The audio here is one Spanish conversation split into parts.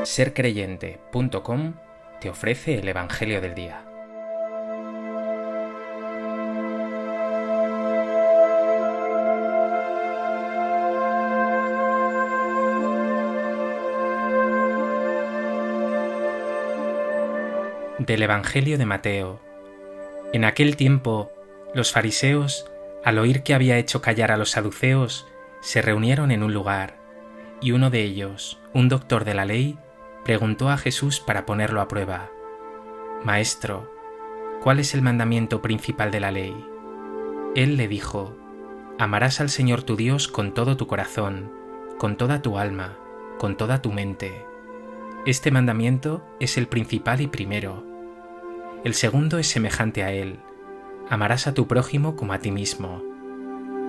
Sercreyente.com te ofrece el Evangelio del Día. Del Evangelio de Mateo. En aquel tiempo, los fariseos, al oír que había hecho callar a los saduceos, se reunieron en un lugar, y uno de ellos, un doctor de la ley, preguntó a Jesús para ponerlo a prueba: «Maestro, ¿cuál es el mandamiento principal de la ley?» Él le dijo: «Amarás al Señor tu Dios con todo tu corazón, con toda tu alma, con toda tu mente. Este mandamiento es el principal y primero. El segundo es semejante a él: amarás a tu prójimo como a ti mismo.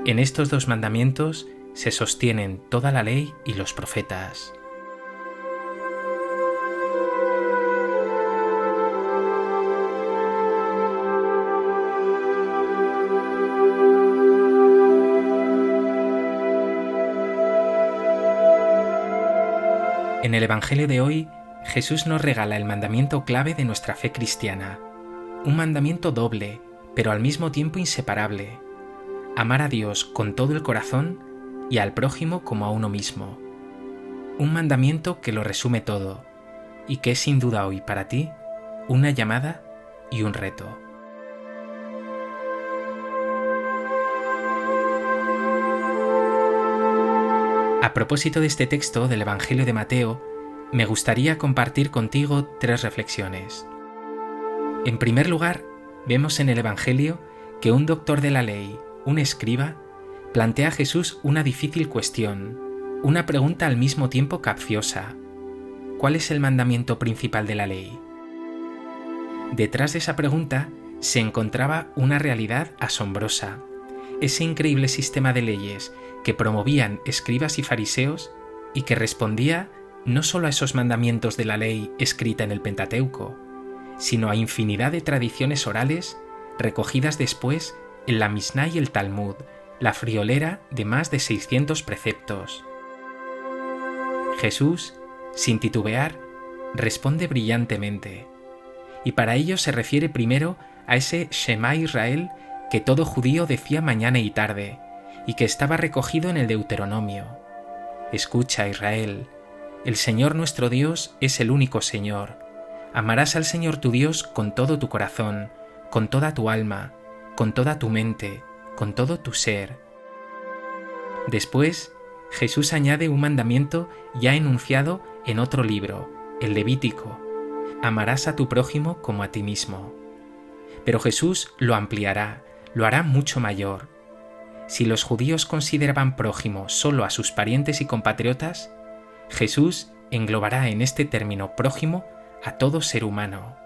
En estos dos mandamientos se sostienen toda la ley y los profetas». En el Evangelio de hoy, Jesús nos regala el mandamiento clave de nuestra fe cristiana, un mandamiento doble, pero al mismo tiempo inseparable: amar a Dios con todo el corazón y al prójimo como a uno mismo. Un mandamiento que lo resume todo y que es sin duda hoy para ti una llamada y un reto. A propósito de este texto del Evangelio de Mateo, me gustaría compartir contigo 3 reflexiones. En primer lugar, vemos en el Evangelio que un doctor de la ley, un escriba, plantea a Jesús una difícil cuestión, una pregunta al mismo tiempo capciosa: ¿cuál es el mandamiento principal de la ley? Detrás de esa pregunta se encontraba una realidad asombrosa: ese increíble sistema de leyes que promovían escribas y fariseos y que respondía no solo a esos mandamientos de la ley escrita en el Pentateuco, sino a infinidad de tradiciones orales recogidas después en la Misná y el Talmud, la friolera de más de 600 preceptos. Jesús, sin titubear, responde brillantemente, y para ello se refiere primero a ese Shema Israel que todo judío decía mañana y tarde, y que estaba recogido en el Deuteronomio. Escucha, Israel, el Señor nuestro Dios es el único Señor. Amarás al Señor tu Dios con todo tu corazón, con toda tu alma, con toda tu mente, con todo tu ser. Después, Jesús añade un mandamiento ya enunciado en otro libro, el Levítico: amarás a tu prójimo como a ti mismo. Pero Jesús lo ampliará, lo hará mucho mayor. Si los judíos consideraban prójimo solo a sus parientes y compatriotas, Jesús englobará en este término prójimo a todo ser humano.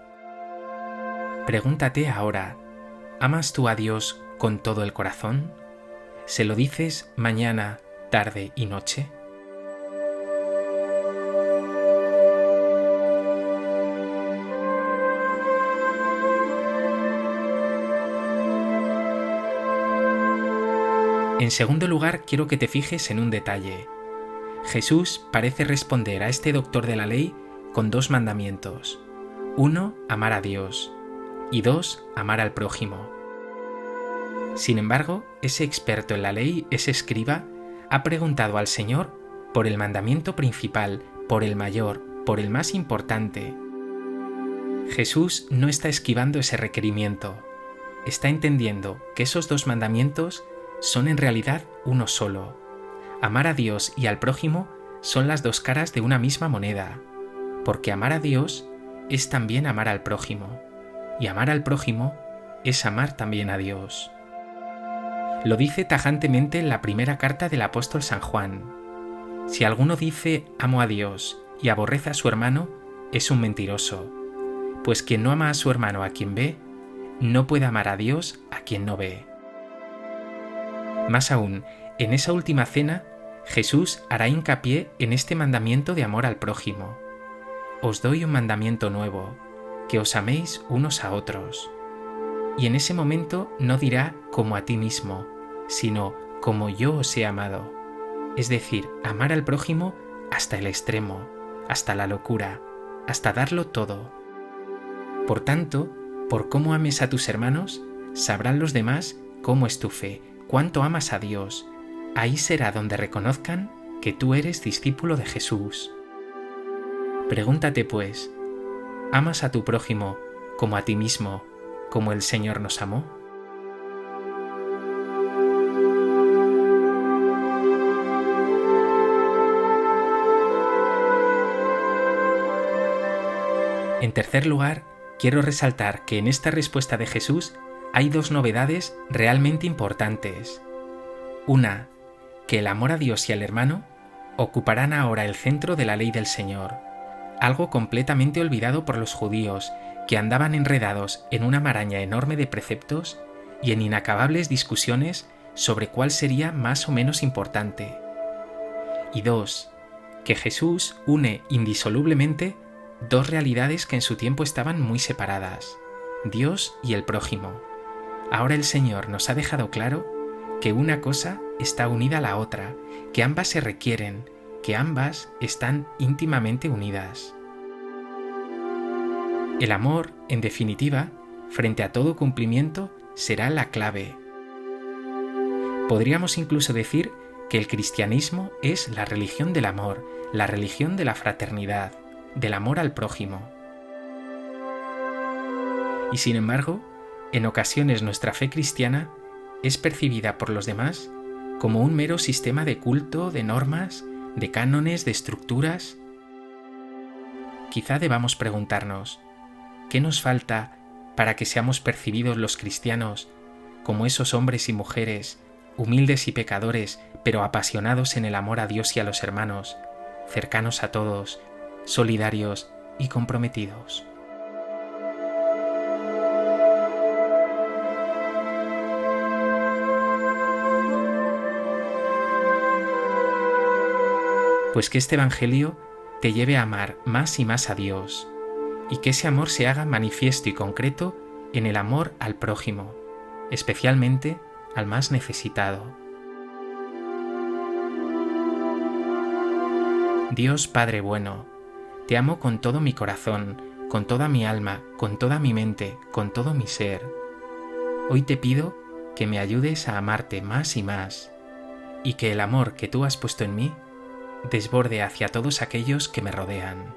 Pregúntate ahora: ¿amas tú a Dios con todo el corazón? ¿Se lo dices mañana, tarde y noche? En segundo lugar, quiero que te fijes en un detalle. Jesús parece responder a este doctor de la ley con 2 mandamientos. 1, amar a Dios, y 2, amar al prójimo. Sin embargo, ese experto en la ley, ese escriba, ha preguntado al Señor por el mandamiento principal, por el mayor, por el más importante. Jesús no está esquivando ese requerimiento. Está entendiendo que esos 2 mandamientos son en realidad uno solo. Amar a Dios y al prójimo son las 2 caras de una misma moneda, porque amar a Dios es también amar al prójimo, y amar al prójimo es amar también a Dios. Lo dice tajantemente en la primera carta del apóstol San Juan: si alguno dice amo a Dios y aborrece a su hermano, es un mentiroso, pues quien no ama a su hermano a quien ve, no puede amar a Dios a quien no ve. Más aún, en esa última cena, Jesús hará hincapié en este mandamiento de amor al prójimo. Os doy un mandamiento nuevo, que os améis unos a otros. Y en ese momento no dirá como a ti mismo, sino como yo os he amado. Es decir, amar al prójimo hasta el extremo, hasta la locura, hasta darlo todo. Por tanto, por cómo ames a tus hermanos, sabrán los demás cómo es tu fe, cuánto amas a Dios. Ahí será donde reconozcan que tú eres discípulo de Jesús. Pregúntate pues, ¿amas a tu prójimo como a ti mismo, como el Señor nos amó? En tercer lugar, quiero resaltar que en esta respuesta de Jesús hay dos novedades realmente importantes. Una, que el amor a Dios y al hermano ocuparán ahora el centro de la ley del Señor, algo completamente olvidado por los judíos, que andaban enredados en una maraña enorme de preceptos y en inacabables discusiones sobre cuál sería más o menos importante. Y dos, que Jesús une indisolublemente dos realidades que en su tiempo estaban muy separadas, Dios y el prójimo. Ahora el Señor nos ha dejado claro que una cosa está unida a la otra, que ambas se requieren, que ambas están íntimamente unidas. El amor, en definitiva, frente a todo cumplimiento, será la clave. Podríamos incluso decir que el cristianismo es la religión del amor, la religión de la fraternidad, del amor al prójimo. Y sin embargo, en ocasiones nuestra fe cristiana es percibida por los demás como un mero sistema de culto, de normas, de cánones, de estructuras. Quizá debamos preguntarnos, ¿qué nos falta para que seamos percibidos los cristianos como esos hombres y mujeres, humildes y pecadores, pero apasionados en el amor a Dios y a los hermanos, cercanos a todos, solidarios y comprometidos? Pues que este Evangelio te lleve a amar más y más a Dios, y que ese amor se haga manifiesto y concreto en el amor al prójimo, especialmente al más necesitado. Dios Padre bueno, te amo con todo mi corazón, con toda mi alma, con toda mi mente, con todo mi ser. Hoy te pido que me ayudes a amarte más y más, y que el amor que tú has puesto en mí desborde hacia todos aquellos que me rodean.